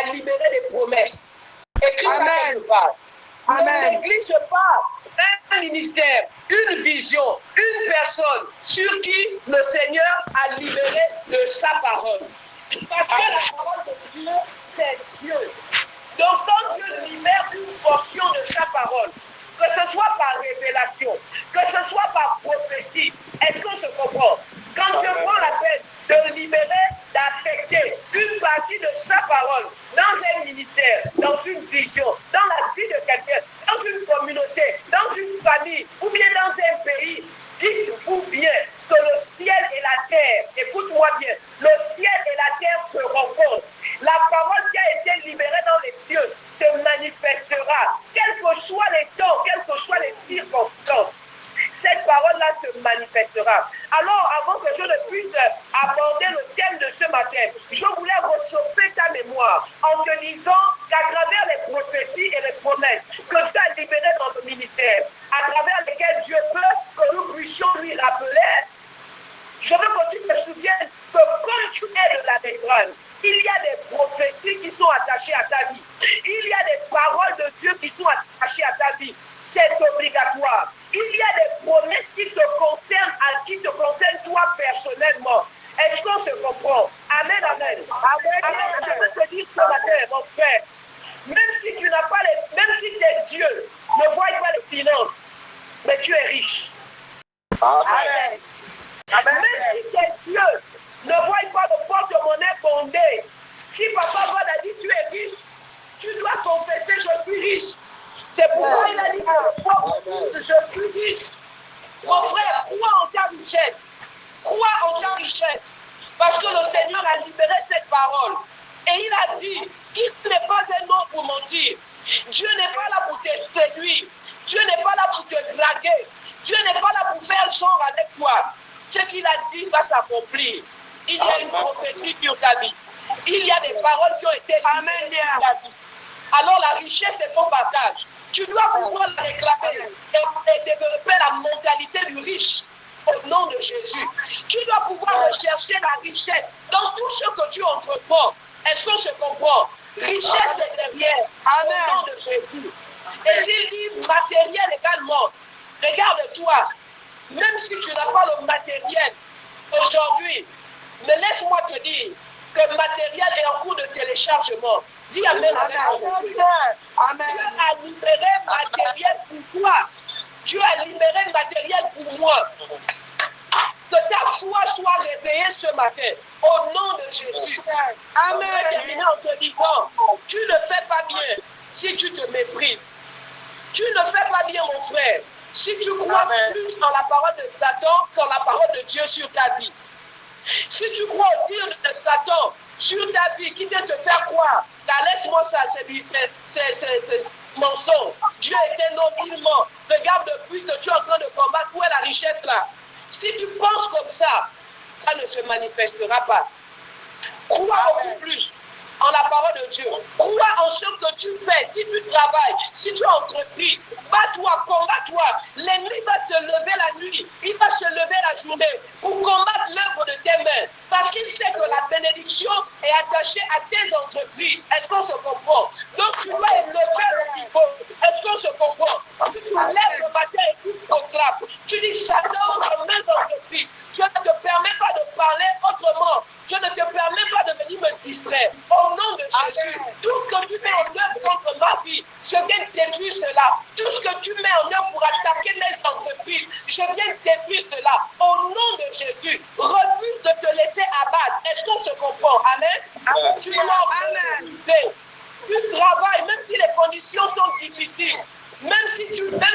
à libérer des promesses. Écris ça quelque part. Ne néglige pas un ministère, une vision, une personne sur qui le Seigneur a libéré de sa parole. Parce que la parole de Dieu, c'est Dieu. Donc quand Dieu libère une portion de sa parole, que ce soit par révélation, que ce soit par prophétie, est-ce qu'on se comprend? Quand Dieu prend la peine de libérer, d'affecter une partie de sa parole dans un ministère, dans une vision, dans la vie de quelqu'un, dans une communauté, dans une famille ou bien dans un pays, dites-vous bien que le ciel et la terre, écoute-moi bien, le ciel et la terre se rencontrent. La parole qui a été libérée dans les cieux se manifestera, quels que soient les temps, quelles que soient les circonstances. Cette parole-là se manifestera. Alors, avant que je ne puisse aborder le thème de ce matin, je voulais réchauffer ta mémoire en te disant qu'à travers les prophéties et les promesses que tu as libérées dans le ministère, à travers lesquelles Dieu veut que nous puissions lui rappeler, je veux que tu te souviennes que comme tu es de la Béthane, il y a des prophéties qui sont attachées à ta vie. Il y a des paroles de Dieu qui sont attachées à ta vie. C'est obligatoire. Il y a des promesses qui te concernent toi personnellement. Est-ce qu'on se comprend? Amen, amen. Alors, je veux te dire ce matin, mon frère, même si tu n'as pas même si tes yeux ne voient pas les finances, mais tu es riche. Amen. Même si tes yeux ne voient pas le porte-monnaie bondé, si Papa God a dit tu es riche, tu dois confesser je suis riche. C'est pourquoi il a dit que le pauvre dit je suis riche. Mon frère, crois en ta richesse. Crois en ta richesse. Parce que le Seigneur a libéré cette parole. Et il a dit, il n'est pas un homme pour mentir. Dieu n'est pas là pour te séduire. Dieu n'est pas là pour te draguer. Dieu n'est pas là pour faire genre avec toi. Ce qu'il a dit va s'accomplir. Il y a une prophétie sur ta vie. Il y a des paroles qui ont été libérées sur ta vie. Alors la richesse est ton partage. Tu dois pouvoir la réclamer et développer la mentalité du riche au nom de Jésus. Tu dois pouvoir rechercher la richesse dans tout ce que tu entreprends. Est-ce qu'on se comprend? Richesse est derrière au nom de Jésus. Et s'il dit matériel également, regarde-toi, même si tu n'as pas le matériel aujourd'hui, mais laisse-moi te dire que le matériel est en cours de téléchargement. Dis Amen. Amen. Dieu a libéré matériel pour toi. Dieu a libéré matériel pour moi. Que ta foi soit réveillée ce matin. Au nom de Jésus. Amen. Je vais terminer en te disant, tu ne fais pas bien si tu te méprises. Tu ne fais pas bien, mon frère, si tu crois plus en la parole de Satan qu'en la parole de Dieu sur ta vie. Si tu crois au dire de Satan sur ta vie, qui vient te faire croire, laisse-moi ça, c'est mensonge. Dieu était noblement. Regarde depuis que tu es en train de combattre, où est la richesse là? Si tu penses comme ça ne se manifestera pas. Crois beaucoup plus en la parole de Dieu. Crois en ce que tu fais. Si tu travailles, si tu entrepris, bats-toi, combats-toi. L'ennemi va se lever la nuit, il va se lever la journée pour combattre l'œuvre de tes mains. Parce qu'il sait que la bénédiction est attachée à tes entreprises. Est-ce qu'on se comprend? Donc tu dois élever le niveau. Est-ce qu'on se comprend? Tu te lèves le matin et tu proclames. Tu dis, j'adore mes entreprises. Je ne te permets pas de parler autrement. Je ne te permets pas de venir me distraire. Au nom de Jésus, tout ce que tu mets en œuvre contre ma vie, je viens détruire cela. Tout ce que tu mets en œuvre pour attaquer mes entreprises, je viens détruire cela. Au nom de Jésus, refuse de te laisser abattre. Est-ce qu'on se comprend? Amen. Tu dois tu travailles, même si les conditions sont difficiles. Même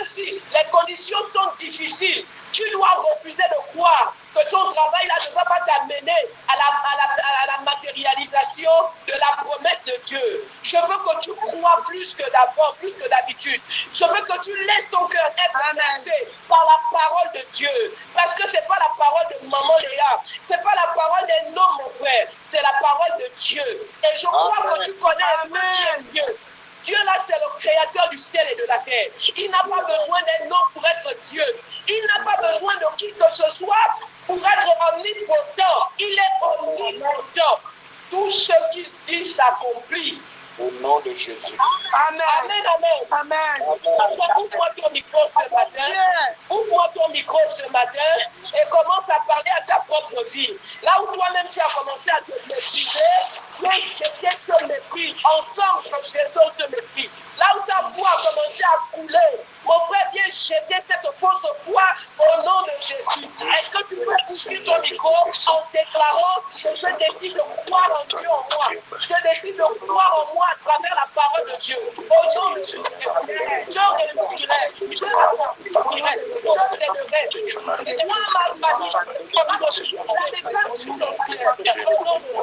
si les conditions sont difficiles, tu dois refuser de croire que ton travail là ne va pas t'amener à la matérialisation de la promesse de Dieu. Je veux que tu crois plus que d'avant, plus que d'habitude. Je veux que tu laisses ton cœur être bercé par la parole de Dieu. Parce que ce n'est pas la parole de maman Léa, ce n'est pas la parole d'un homme, mon frère, c'est la parole de Dieu. Et je crois que tu connais Dieu. Dieu là, c'est le créateur du ciel et de la terre. Il n'a pas besoin d'un homme pour être Dieu. Il n'a pas besoin de qui que ce soit pour être omnipotent. Il est omnipotent. Tout ce qu'il dit s'accomplit. Au nom de Jésus. Amen. Amen. Amen. Ouvre-moi ton micro ce matin. Ouvre-moi ton micro ce matin et commence à parler à ta propre vie. Là où toi-même tu as commencé à te mépriser, viens jeter ce mépris. Ensemble, jetons ce mépris. Là où ta foi a commencé à couler, mon frère, viens jeter cette fausse foi au nom de Jésus. Est-ce que tu peux ouvrir ton micro en déclarant que je décide de croire en Dieu en moi? Je décide de croire en moi à travers la parole de Dieu. Au nom de Jésus, je réussirai, je accomplirai, je donnerai. Et moi, ma famille, la défense sur le ciel. Au nom de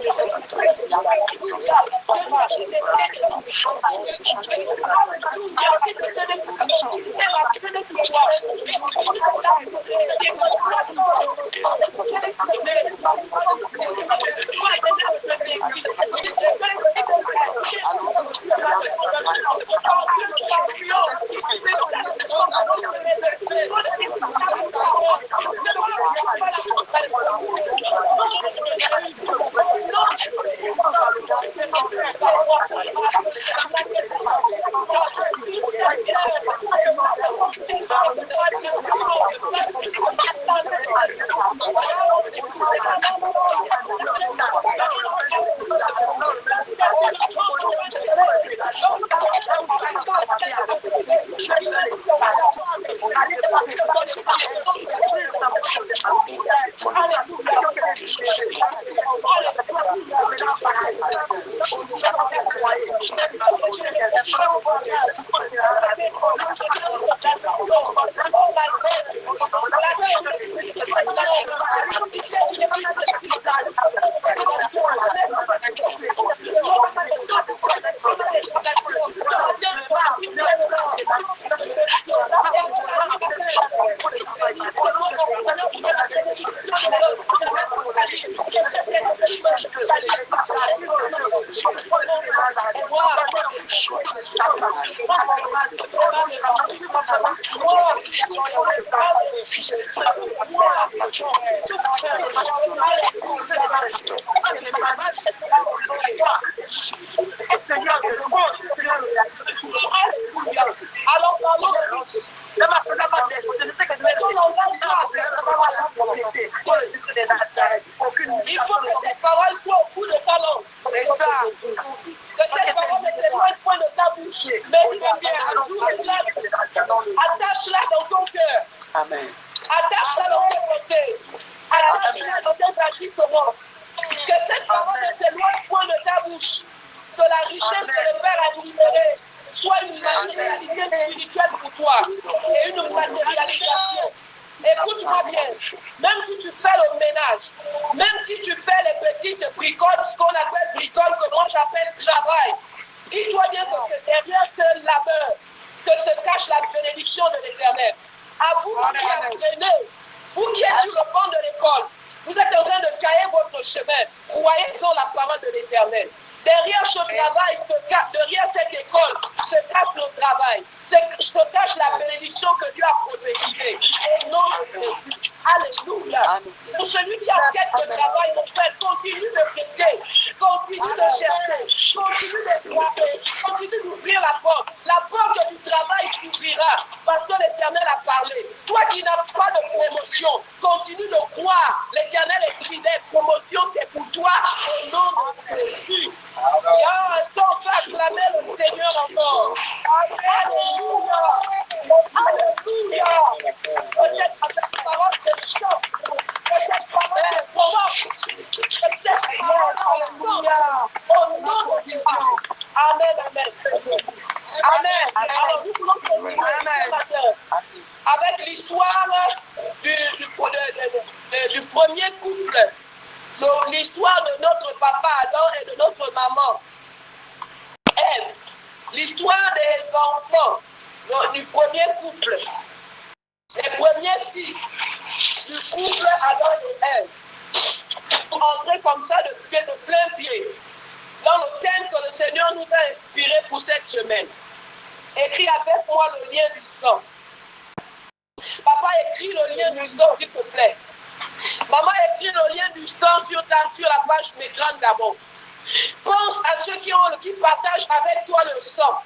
Pense à ceux qui partagent avec toi le sang.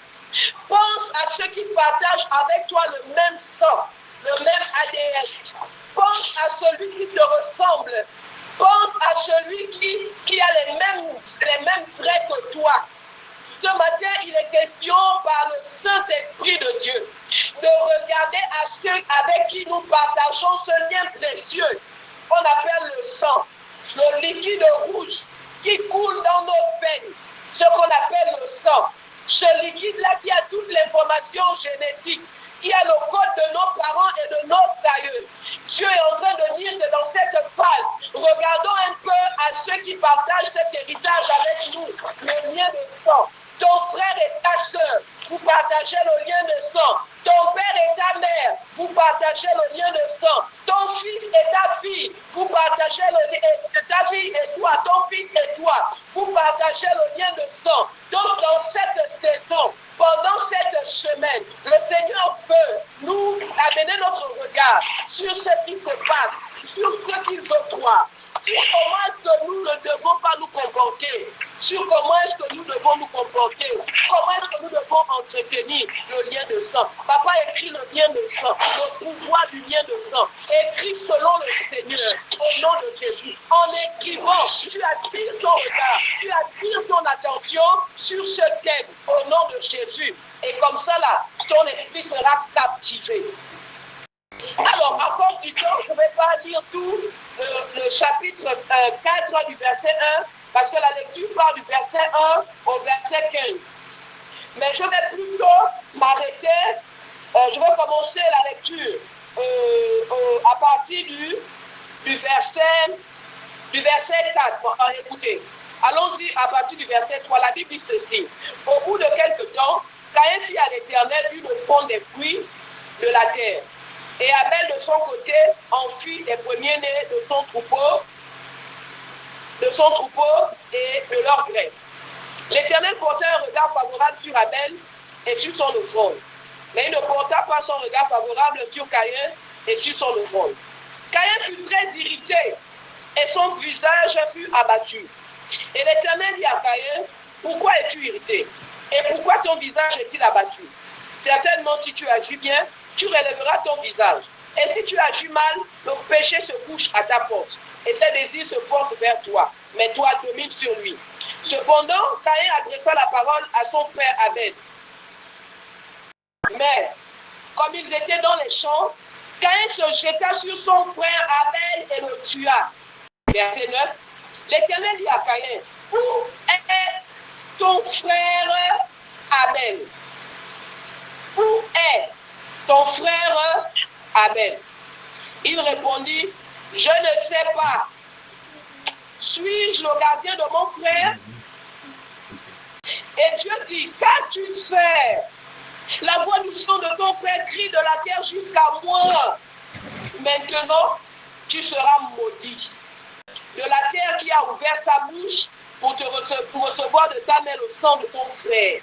Pense à ceux qui partagent avec toi le même sang, le même ADN. Pense à celui qui te ressemble. Pense à celui qui a les mêmes traits que toi. Ce matin, il est question par le Saint-Esprit de Dieu de regarder à ceux avec qui nous partageons ce lien précieux qu'on appelle le sang, le liquide rouge qui coule dans nos veines, ce qu'on appelle le sang. Ce liquide-là qui a toute l'information génétique, qui a le code de nos parents et de nos aïeux. Dieu est en train de dire que dans cette phase, regardons un peu à ceux qui partagent cet héritage avec nous, le lien de sang. Ton frère et ta soeur, vous partagez le lien de sang. Ton père et ta mère, vous partagez le lien de sang. Ton fils et ta fille, vous partagez le lien de ta fille et toi, ton fils et toi, vous partagez le lien de sang. Donc dans cette saison, pendant cette semaine, le Seigneur veut nous amener notre regard sur ce qui se passe, sur ce qu'il veut croire, sur comment est-ce que nous ne devons pas nous comporter, sur comment est-ce que nous devons nous comporter, comment est-ce que nous devons entretenir le lien de sang. Papa écrit le lien de sang, le pouvoir du lien de sang, écrit selon le Seigneur, au nom de Jésus. En écrivant, tu attires ton regard, tu attires ton attention sur ce thème, au nom de Jésus. Et comme ça, là, ton esprit sera captivé. Alors, à cause du temps, je ne vais pas lire tout le chapitre 4 du verset 1, parce que la lecture part du verset 1 au verset 15. Mais je vais plutôt m'arrêter, je vais commencer la lecture à partir du verset 4. Bon, écoutez, allons-y à partir du verset 3. La Bible dit ceci. Au bout de quelque temps, Caïn fit à l'Éternel une offrande des fruits de la terre. Et Abel, de son côté, en fit les premiers-nés de son troupeau et de leur graisse. L'Éternel porta un regard favorable sur Abel et sur son offrande. Mais il ne porta pas son regard favorable sur Caïn et sur son offrande. Caïn fut très irrité et son visage fut abattu. Et l'Éternel dit à Caïn, pourquoi es-tu irrité? Et pourquoi ton visage est-il abattu? Certainement, si tu agis bien, tu relèveras ton visage. Et si tu agis mal, le péché se couche à ta porte. Et ses désirs se portent vers toi. Mais toi, domine sur lui. Cependant, Caïn adressa la parole à son frère Abel. Mais, comme ils étaient dans les champs, Caïn se jeta sur son frère Abel et le tua. Verset 9. L'Éternel dit à Caïn, où est ton frère Abel? Où est ton frère Abel? Il répondit, je ne sais pas. Suis-je le gardien de mon frère? Et Dieu dit, qu'as-tu fait? La voix du son de ton frère crie de la terre jusqu'à moi. Maintenant, tu seras maudit. De la terre qui a ouvert sa bouche pour recevoir de ta main le sang de ton frère.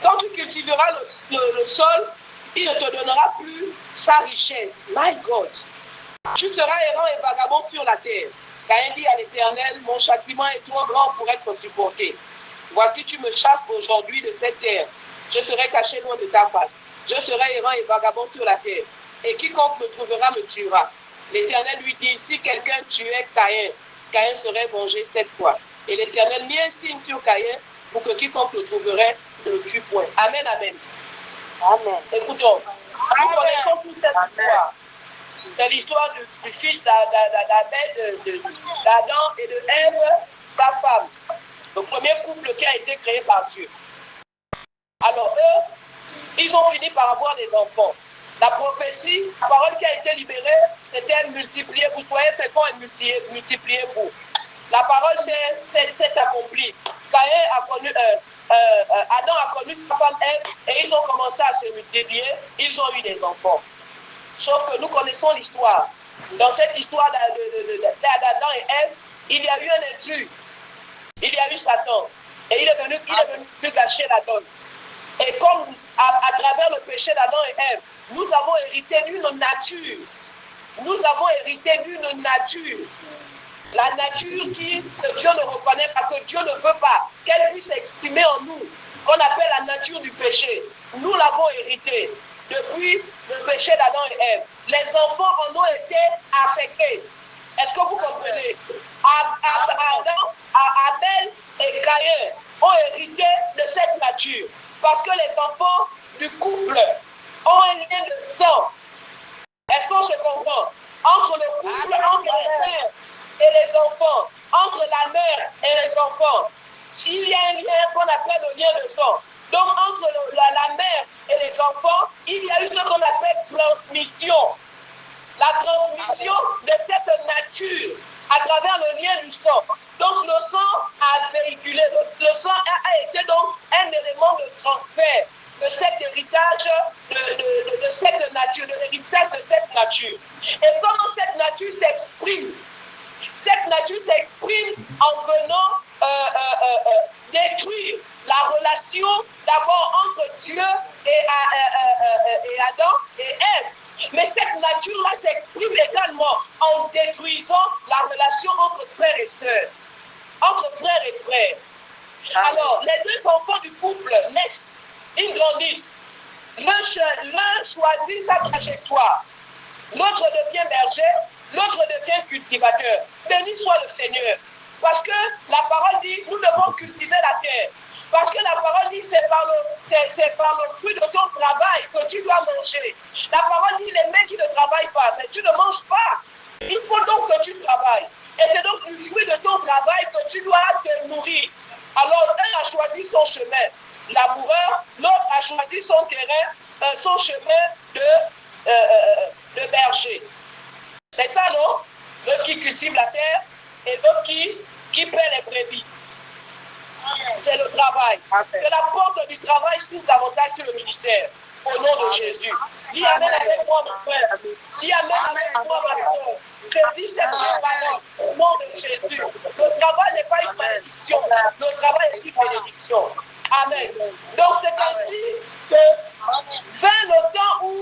Quand tu cultiveras le sol, il ne te donnera plus sa richesse. My God. Tu seras errant et vagabond sur la terre. Caïn dit à l'Éternel, mon châtiment est trop grand pour être supporté. Voici, tu me chasses aujourd'hui de cette terre. Je serai caché loin de ta face. Je serai errant et vagabond sur la terre. Et quiconque me trouvera me tuera. L'Éternel lui dit, si quelqu'un tuait Caïn, Caïn serait vengé 7 fois. Et l'Éternel mit un signe sur Caïn pour que quiconque le trouverait ne le tue point. Amen, amen. Amen. Écoutons, nous connaissons toute cette histoire. C'est l'histoire du fils d'Abel, d'Adam et de Ève, sa femme. Le premier couple qui a été créé par Dieu. Alors eux, ils ont fini par avoir des enfants. La prophétie, la parole qui a été libérée, c'était multiplier. Vous soyez féconds et multipliez-vous. La parole s'est accomplie. Caïn a connu, Adam a connu sa femme Ève et ils ont commencé à se multiplier. Ils ont eu des enfants. Sauf que nous connaissons l'histoire. Dans cette histoire d'Adam et Ève, il y a eu un intrus. Il y a eu Satan. Et il est venu gâcher la donne. Et comme à travers le péché d'Adam et Ève, nous avons hérité d'une nature. Nous avons hérité d'une nature La nature que Dieu ne reconnaît pas, que Dieu ne veut pas, qu'elle puisse s'exprimer en nous, qu'on appelle la nature du péché. Nous l'avons héritée depuis le péché d'Adam et Ève. Les enfants en ont été affectés. Est-ce que vous comprenez? Abel et Caïn ont hérité de cette nature. Parce que les enfants du couple ont un lien de sang. Est-ce qu'on se comprend? Entre le couple, entre la mère et les enfants, entre la mère et les enfants, il y a un lien qu'on appelle le lien de sang. Donc, entre la mère et les enfants, il y a eu ce qu'on appelle transmission. La transmission de cette nature à travers le lien du sang. Donc, le sang a véhiculé, le sang a été donc un élément de transfert de cet héritage, de cette nature, de l'héritage de cette nature. Et comment cette nature s'exprime? Cette nature s'exprime en venant détruire la relation d'abord entre Dieu et Adam et Ève. Mais cette nature-là s'exprime également en détruisant la relation entre frères et sœurs, entre frères et frères. Alors, les deux enfants du couple naissent, ils grandissent. L'un choisit sa trajectoire, l'autre devient berger, l'autre devient cultivateur. Béni soit le Seigneur. Parce que la parole dit, nous devons cultiver la terre. Parce que la parole dit, c'est par le fruit de ton travail que tu dois manger. La parole dit, les mains qui ne travaillent pas, mais tu ne manges pas. Il faut donc que tu travailles. Et c'est donc du fruit de ton travail que tu dois te nourrir. Alors, un a choisi son chemin, laboureur, l'autre a choisi son terrain, son chemin de berger. C'est ça, non? L'autre qui cultive la terre et l'autre qui paie les brebis. C'est le travail. C'est la porte du travail s'ouvre davantage sur le ministère. Au nom de Jésus. Dis amen avec moi, mon frère. Dis amen avec moi, ma soeur. Je dis cette parole au nom de Jésus. Le travail n'est pas une malédiction. Le travail est une bénédiction. Amen. Donc c'est ainsi que vint le temps où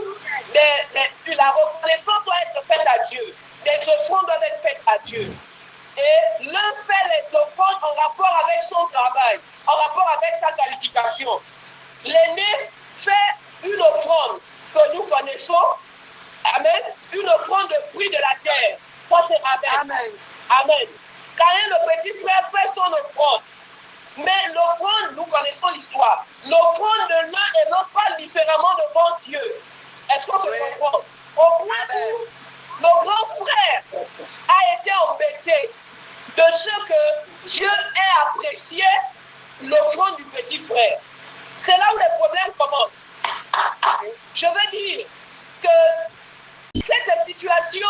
la reconnaissance doit être faite à Dieu. Les offrandes doivent être faites à Dieu. Et l'un fait les offrandes en rapport avec son travail, en rapport avec sa qualification. L'aîné fait une offrande que nous connaissons, amen, une offrande de fruits de la terre. Ça c'est amen. Amen. Amen. Caïn, le petit frère, fait son offrande. Mais l'offrande, nous connaissons l'histoire. L'offrande de l'un et l'autre parle différemment devant Dieu. Est-ce qu'on se comprend? Au point où le grand frère a été embêté de ce que Dieu ait apprécié l'offrande du petit frère. C'est là où les problèmes commencent. Je veux dire que cette situation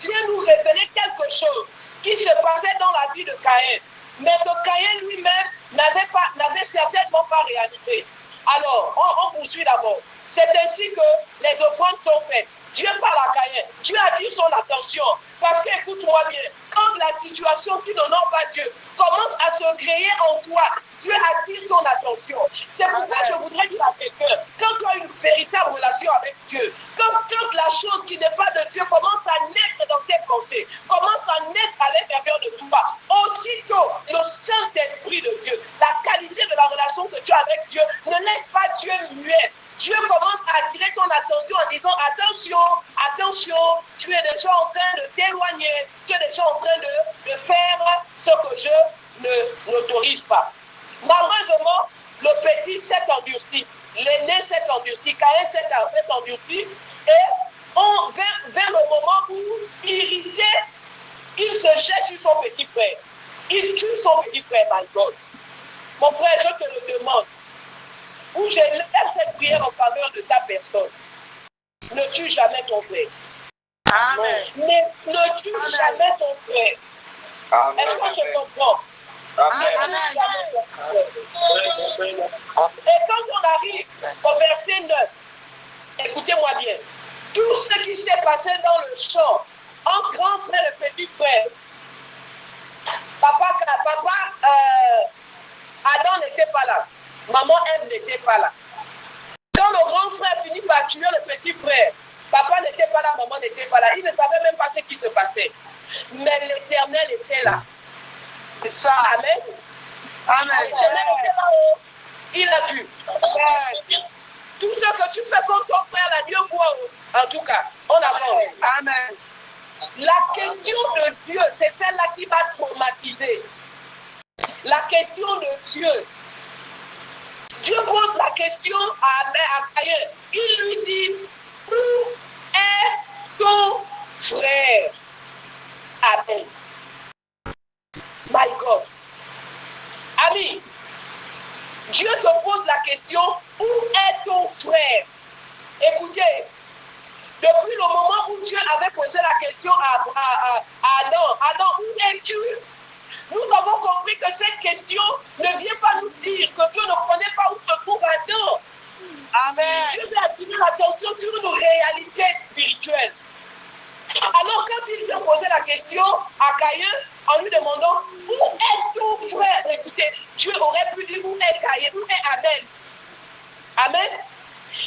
vient nous révéler quelque chose qui se passait dans la vie de Caïn, mais que Caïn lui-même n'avait certainement pas réalisé. Alors, on poursuit d'abord. C'est ainsi que les offrandes sont faites. Dieu parle à Caïn. Dieu attire son attention. Parce que, écoute-moi bien, quand la situation qui n'honore pas Dieu commence à se créer en toi, Dieu attire ton attention. C'est pourquoi je voudrais dire à quelqu'un, quand tu as une véritable relation avec Dieu, quand la chose qui n'est pas de Dieu commence à naître dans tes pensées, commence à naître à l'intérieur de toi, aussitôt le Saint-Esprit de Dieu, la qualité de la relation que tu as avec Dieu, ne laisse pas Dieu muet. Dieu commence à attirer ton attention en disant attention, attention, tu es déjà en train de t'éloigner, tu es déjà en train de faire ce que je n'autorise pas. Malheureusement, le petit s'est endurci, l'aîné s'est endurci, Caïn s'est endurci et on vers le moment où, irrité, il se jette sur son petit frère. Il tue son petit frère, my God. Mon frère, je te le demande. Où je lève cette prière en faveur de ta personne. Ne tue jamais ton frère. Amen. Ne tue jamais ton frère. Est-ce qu'on se comprend? Amen. Ne tue jamais ton frère. Et quand on arrive au verset 9, écoutez-moi bien, tout ce qui s'est passé dans le champ, entre grand frère et petit frère, papa Adam n'était pas là. Maman Ève n'était pas là. Quand le grand frère finit par tuer le petit frère, papa n'était pas là, maman n'était pas là. Il ne savait même pas ce qui se passait. Mais l'Éternel était là. C'est ça. Amen. Amen. L'Éternel était là-haut. Il a vu. Tout ce que tu fais contre ton frère, là, Dieu voit. En tout cas, on avance. Amen. La question de Dieu, c'est celle-là qui va traumatiser. La question de Dieu. Dieu pose la question à Caïn. Il lui dit, où est ton frère? Amen. My God. Ami, Dieu te pose la question, où est ton frère? Écoutez, depuis le moment où Dieu avait posé la question à Adam, Adam, où es-tu? Nous avons compris que cette question ne vient pas nous dire que Dieu ne connaît pas où se trouve Adam. Amen. Dieu veut attirer l'attention sur une réalité spirituelle. Alors quand il vient poser la question à Caïn en lui demandant où est ton frère? Écoutez, Dieu aurait pu dire où est Caïn, où est Abel. Amen.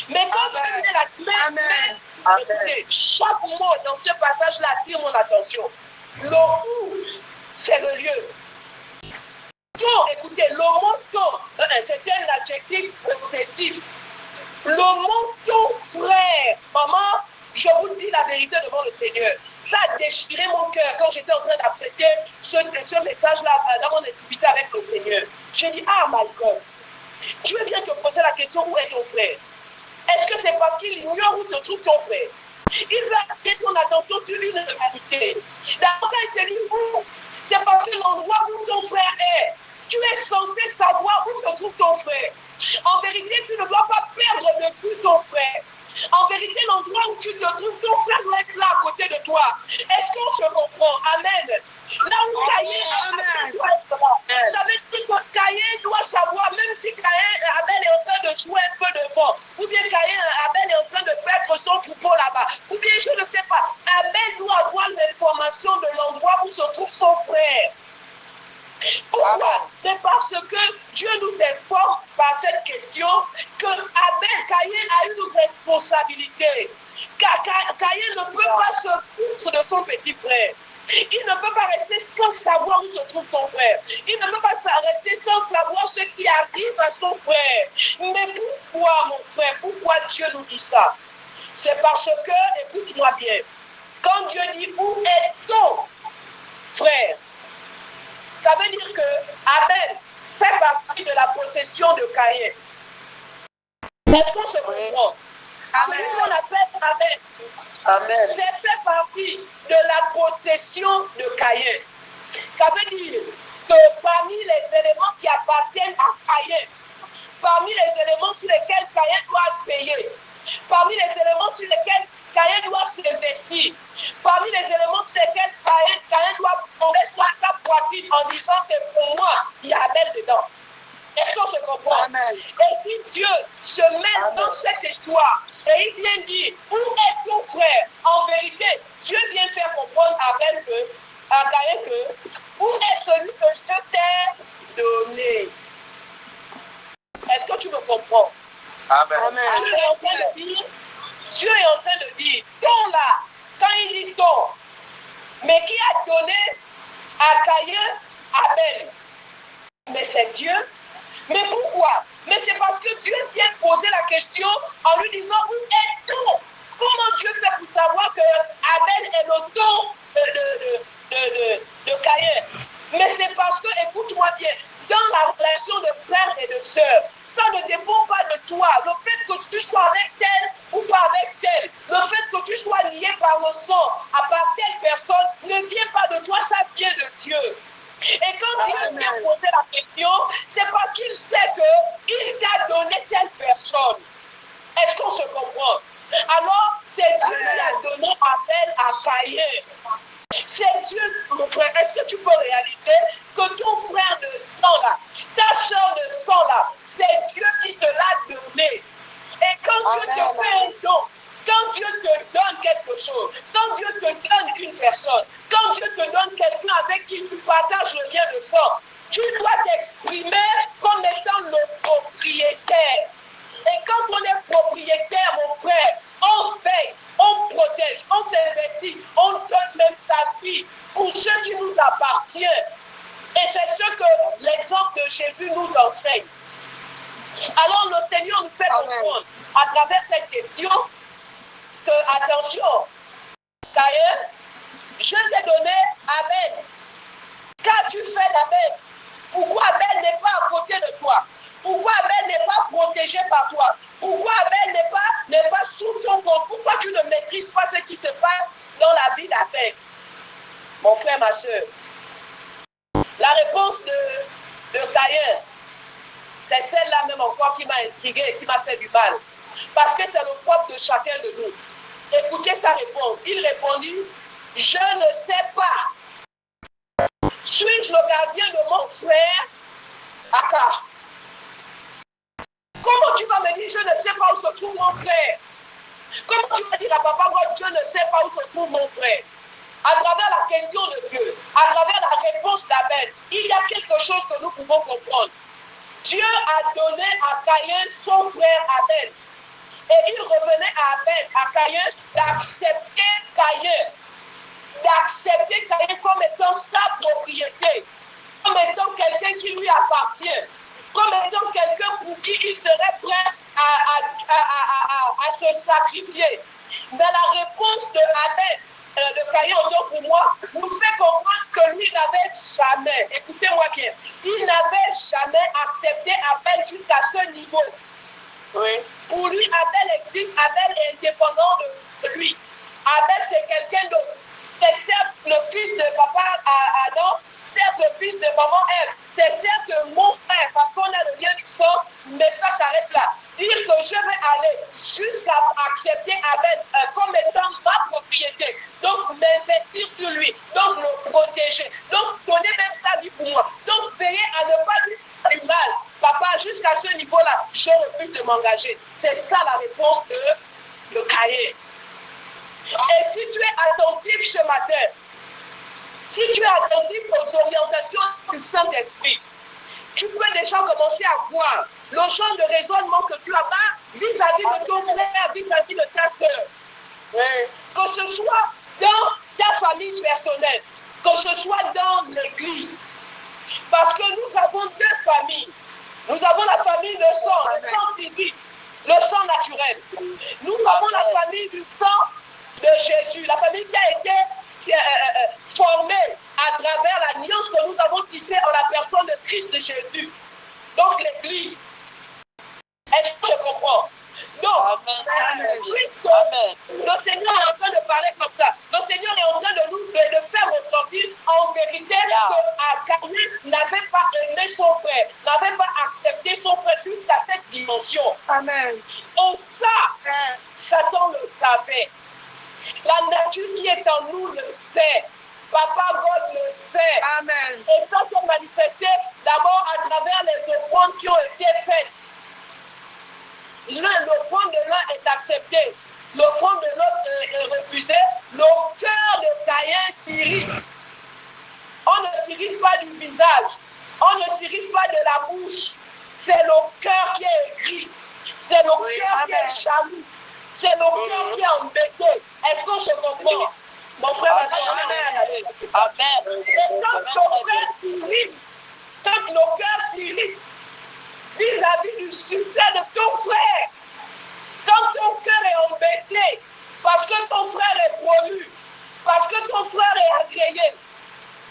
Mais quand Dieu met la main, écoutez, chaque mot dans ce passage-là attire mon attention. Le où, c'est le lieu. Ton, écoutez, le mot ton, c'est un adjectif possessif. Le mot ton frère, maman, je vous dis la vérité devant le Seigneur. Ça a déchiré mon cœur quand j'étais en train d'apprêter ce message-là dans mon activité avec le Seigneur. J'ai dit, ah my God, Dieu vient te poser la question, où est ton frère? Est-ce que c'est parce qu'il ignore où se trouve ton frère? Il veut attirer ton attention sur une réalité. D'abord, quand il te dit où, c'est parce que l'endroit où ton frère est, tu es censé savoir où se trouve ton frère. En vérité, tu ne dois pas perdre de vue ton frère. En vérité, l'endroit où tu te trouves, ton frère doit être là à côté de toi. Est-ce qu'on se comprend? Amen. Là où Caïn doit être là. Ça veut dire que Caïn doit savoir, même si Abel est en train de jouer un peu devant, ou bien Abel est en train de perdre son troupeau là-bas, ou bien je ne sais pas, Abel doit avoir l'information de l'endroit où se trouve son frère. Pourquoi? C'est parce que Dieu nous informe par cette question que Caïn a une responsabilité. Caïn ne peut pas se foutre de son petit frère. Il ne peut pas rester sans savoir où se trouve son frère. Il ne peut pas rester sans savoir ce qui arrive à son frère. Mais pourquoi, mon frère, pourquoi Dieu nous dit ça? C'est parce que, écoute-moi bien, quand Dieu dit où est son frère, ça veut dire que Abel fait partie de la possession de Caïn. Est-ce qu'on se comprend? Celui qu'on appelle Abel, c'est fait partie de la possession de Caïn. Ça veut dire que parmi les éléments qui appartiennent à Caïn, parmi les éléments sur lesquels Caïn doit payer, parmi les éléments sur lesquels Caïn doit s'investir, parmi les éléments sur lesquels Caïn doit tomber sur sa poitrine en disant c'est pour moi, il y a Abel dedans. Est-ce qu'on se comprend? Amen. Et si Dieu se met dans cette histoire et il vient dire où est ton frère? En vérité, Dieu vient faire comprendre à Caïn que où est celui que je t'ai donné? Est-ce que tu me comprends? Amen. Dieu est en train de dire, ton là, quand il dit ton, mais qui a donné à Caïn Abel? Mais c'est Dieu. Mais pourquoi? Mais c'est parce que Dieu vient poser la question en lui disant, où est-on? Comment Dieu fait pour savoir que Abel est le don de Caïn? Mais c'est parce que, écoute-moi bien, dans la relation de frère et de sœur, ça ne dépend pas de toi. Le fait que tu sois avec tel ou pas avec tel, le fait que tu sois lié par le sang à part telle personne, ne vient pas de toi, ça vient de Dieu. Et quand Dieu vient poser la question, c'est parce qu'il sait qu'il t'a donné telle personne. Est-ce qu'on se comprend? Alors, c'est Dieu qui a donné Abel à Caïn. C'est Dieu, mon frère. Est-ce que tu peux réaliser que ton frère de sang là, ta soeur de sang là, c'est Dieu qui te l'a donné. Et quand Dieu te fait un don, quand Dieu te donne quelque chose, quand Dieu te donne une personne, quand Dieu te donne quelqu'un avec qui tu partages le lien de sang, tu dois t'exprimer comme étant le propriétaire. Et quand on est propriétaire, mon frère, on veille, on protège, on s'investit, on donne même sa vie pour nous fait comprendre à travers cette question que, attention, Caïn, je t'ai donné Abel. Qu'as-tu fait d'Abel? Pourquoi Abel n'est pas à côté de toi? Pourquoi Abel n'est pas protégé par toi? Pourquoi Abel n'est pas sous ton compte? Pourquoi tu ne maîtrises pas ce qui se passe dans la vie d'Abel? Mon frère, ma soeur, la réponse de Caïn, c'est celle-là même encore qui m'a intrigué et qui m'a fait du mal. Parce que c'est le propre de chacun de nous. Écoutez sa réponse. Il répondit, je ne sais pas. Suis-je le gardien de mon frère Aka? Comment tu vas me dire, je ne sais pas où se trouve mon frère? Comment tu vas dire à Papa God, je ne sais pas où se trouve mon frère? À travers la question de Dieu, à travers la réponse d'Abel, il y a quelque chose que nous pouvons comprendre. Dieu a donné à Caïn son frère Abel. Et il revenait à Abel, à Caïn, d'accepter Caïn. D'accepter Caïn comme étant sa propriété, comme étant quelqu'un qui lui appartient, comme étant quelqu'un pour qui il serait prêt à se sacrifier. Mais la réponse de Abel, de Caïn, autant pour moi, nous fait comprendre que lui n'avait jamais, écoutez-moi bien, il n'avait jamais accepté Abel jusqu'à ce niveau. Oui. Pour lui, Abel existe, Abel est indépendant de lui. Abel, c'est quelqu'un d'autre. C'est certes le fils de papa Adam, certes le fils de maman Ève, c'est certes mon frère, parce qu'on a le lien du sang, mais ça s'arrête là. Dire que je vais aller jusqu'à accepter Abel comme étant ma propriété, donc m'investir sur lui, donc le protéger, donc donner même sa vie pour moi, donc veiller à ne pas lui faire du mal. Papa, jusqu'à ce niveau-là, je refuse de m'engager. C'est ça la réponse de Caïn. Et si tu es attentif ce matin, si tu es attentif aux orientations du Saint-Esprit, tu peux déjà commencer à voir le champ de raisonnement que tu as vis-à-vis de ton frère, vis-à-vis de ta soeur. Que ce soit dans ta famille personnelle, que ce soit dans l'église. Parce que nous avons deux familles. Nous avons la famille de sang, le sang physique, le sang naturel. Nous avons la famille du sang de Jésus, la famille qui a été formée à travers l'alliance que nous avons tissée en la personne de Christ de Jésus. Donc l'église. Est-ce que je comprends? Donc, le Seigneur est en train de parler comme ça. Le Seigneur est en train de nous faire ressentir en vérité que Caïn n'avait pas aimé son frère, n'avait pas accepté son frère jusqu'à cette dimension. Amen. Et ça, Satan le savait. La nature qui est en nous le sait. Papa God le sait. Amen. Et ça s'est manifesté d'abord à travers les offrandes qui ont été faites. L'offrande de l'un est acceptée, l'offrande de l'autre est refusée. Le cœur de Caïn s'irrite. On ne s'irrite pas du visage, on ne s'irrite pas de la bouche. C'est le cœur qui est écrit, c'est le cœur qui est jaloux, c'est le cœur qui est embêté. Est-ce qu'on se comprend? Mon frère va se Amen. Et quand ton frère s'irrite, quand le cœur s'irrite, vis-à-vis du succès de ton frère, quand ton cœur est embêté, parce que ton frère est promu, parce que ton frère est agréé,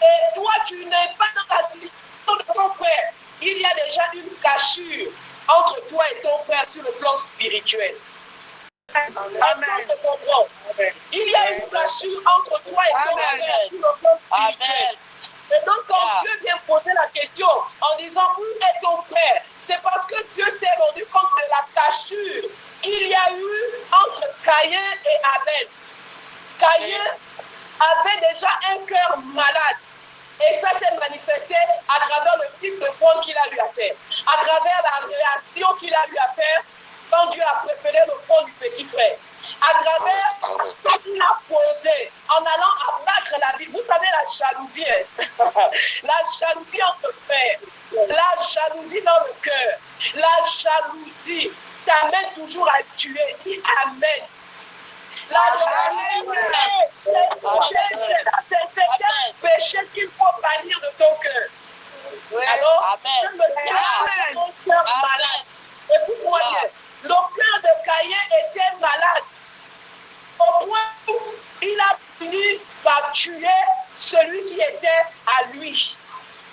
et toi tu n'es pas dans la situation de ton frère, il y a déjà une cassure entre toi et ton frère sur le plan spirituel. Amen. Il y a une cassure entre toi et ton frère sur le plan spirituel. Et donc quand Dieu vient poser la question en disant où est ton frère, c'est parce que Dieu s'est rendu compte de la cassure qu'il y a eu entre Caïn et Abel. Caïn avait déjà un cœur malade. Et ça s'est manifesté à travers le type de front qu'il a eu à faire, à travers la réaction qu'il a eu à faire quand Dieu a préféré le front du petit frère, à travers ce qu'il a posé en allant abattre la vie. Vous savez, la jalousie, la jalousie entre frères, la jalousie dans le cœur, la jalousie t'amène toujours à tuer. Dis Amen. La jalousie, c'est un péché qu'il faut bannir de ton cœur. Alors, je me dis, ton cœur malade. Écoute-moi bien. tué celui qui était à lui.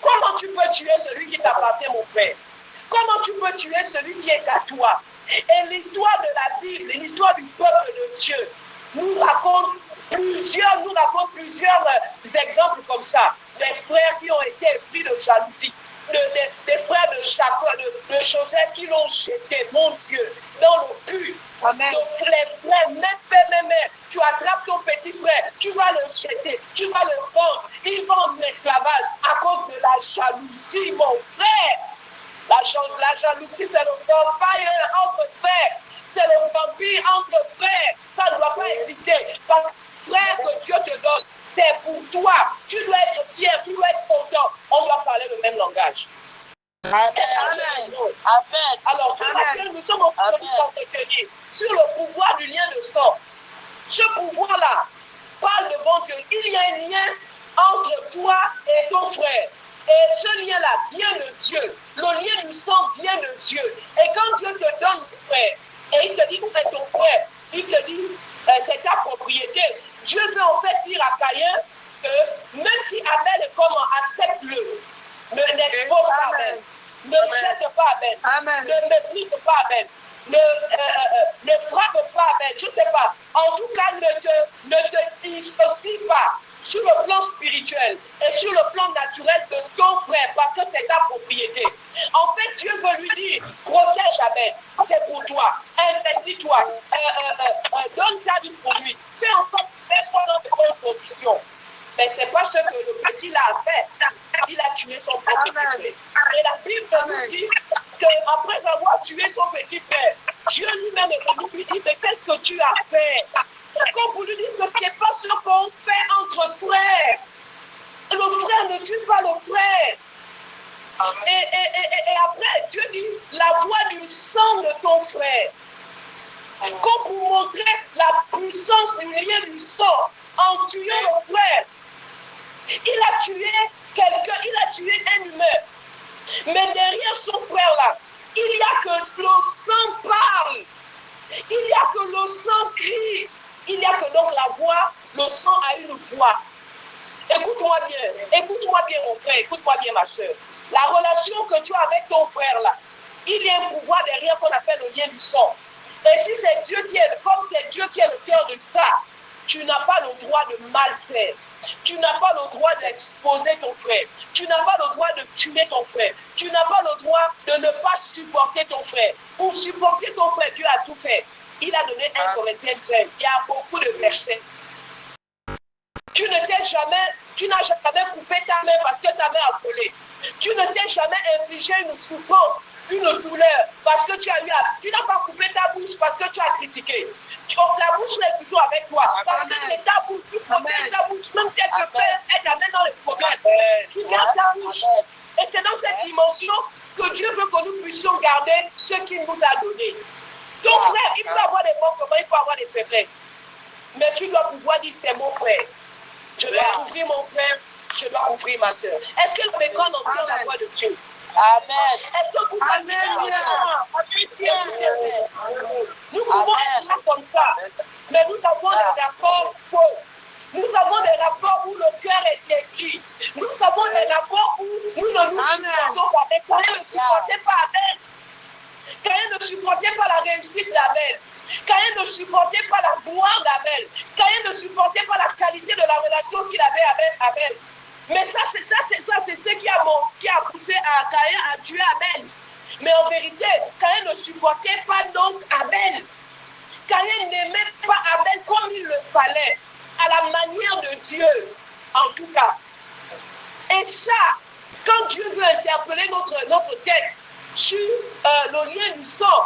Comment tu peux tuer celui qui t'appartient, mon frère? Comment tu peux tuer celui qui est à toi? Et l'histoire de la Bible, l'histoire du peuple de Dieu, nous raconte plusieurs exemples comme ça. Des frères qui ont été pris de jalousie, des frères de Jacob, de Joseph qui l'ont jeté, mon Dieu, dans le puits. Amen. Donc les frères, même, tu attrapes ton petit frère, tu vas le jeter, tu vas le vendre, il va en esclavage à cause de la jalousie, mon frère. La jalousie, c'est le vampire entre frères. C'est le vampire entre frères. Ça ne doit pas exister. Parce que frère que Dieu te donne, c'est pour toi. Tu dois être fier, tu dois être content. On doit parler le même langage. Amen. Amen. Alors, c'est parce que nous sommes en train de nous entretenir sur le pouvoir du lien de sang. Ce pouvoir-là parle devant Dieu. Il y a un lien entre toi et ton frère. Et ce lien-là vient de Dieu. Le lien du sang vient de Dieu. Et quand Dieu te donne ton frère, et il te dit, où est ton frère? Il te dit, c'est ta propriété. Dieu veut en fait dire à Caïn que même si Abel est comment, accepte-le. Ne n'expose pas Abel. Ne jette pas Abel. Amen. Ne méprise pas Abel. Ne frappe pas Abel. Je ne sais pas. En tout cas, ne te dissocie pas sur le plan spirituel et sur le plan naturel de ton frère, parce que c'est ta propriété. En fait, Dieu veut lui dire, protège Abel, c'est pour toi, investis-toi, donne ta vie pour lui, fais en sorte que soit dans de bonnes conditions. Mais ce n'est pas ce que le petit là a fait. Il a tué son petit frère. Et la Bible nous dit qu'après avoir tué son petit frère, Dieu lui-même lui dit, mais qu'est-ce que tu as fait? Comme vous lui dites que ce n'est pas ce qu'on fait entre frères. Le frère ne tue pas le frère. Et après, Dieu dit, la voix du sang de ton frère. Comme pour montrer la puissance du lien du sang en tuant le frère. Il a tué quelqu'un, il a tué un humain. Mais derrière son frère-là, il y a que le sang parle. Il y a que le sang crie. Il y a que donc la voix, le sang a une voix. Écoute-moi bien mon frère, écoute-moi bien ma soeur. La relation que tu as avec ton frère là, il y a un pouvoir derrière qu'on appelle le lien du sang. Et si c'est Dieu qui est, comme c'est Dieu qui est le cœur de ça, tu n'as pas le droit de mal faire. Tu n'as pas le droit d'exposer ton frère. Tu n'as pas le droit de tuer ton frère. Tu n'as pas le droit de ne pas supporter ton frère. Pour supporter ton frère, Dieu a tout fait. Il a donné 1 Corinthiens 13. Il y a beaucoup de versets. Tu n'as jamais coupé ta main parce que ta main a brûlé. Tu ne t'es jamais infligé une souffrance, une douleur parce que tu n'as pas coupé ta bouche parce que tu as critiqué. La bouche est toujours avec toi. Parce que c'est ta bouche. Tu protèges ta bouche. Même quelque part, elle t'amène dans les problèmes. Tu gardes ta bouche. Et c'est dans cette dimension que Dieu veut que nous puissions garder ce qu'il nous a donné. Ton frère, il peut avoir des bons combats, il peut avoir des faiblesses. Mais tu dois pouvoir dire, c'est mon frère. Je dois ouvrir mon frère, je dois ouvrir ma soeur. Est-ce que nous mettons entend la voix de Dieu? Amen. Est-ce que vous avez nous pouvons être là comme ça, mais nous avons des rapports faux. Nous avons des rapports où le cœur est écrit. Nous avons des rapports où nous ne nous supportons pas. Mais Caïn ne supportait pas Abel. Caïn ne supportait pas la réussite d'Abel. Caïn ne supportait pas la gloire d'Abel. Caïn ne supportait pas la qualité de la relation qu'il avait avec Abel. Mais c'est ce qui a poussé à Caïn à tuer Abel. Mais en vérité, Caïn ne supportait pas donc Abel. Caïn n'aimait pas Abel comme il le fallait, à la manière de Dieu, en tout cas. Et ça, quand Dieu veut interpeller notre tête sur le lien du sang,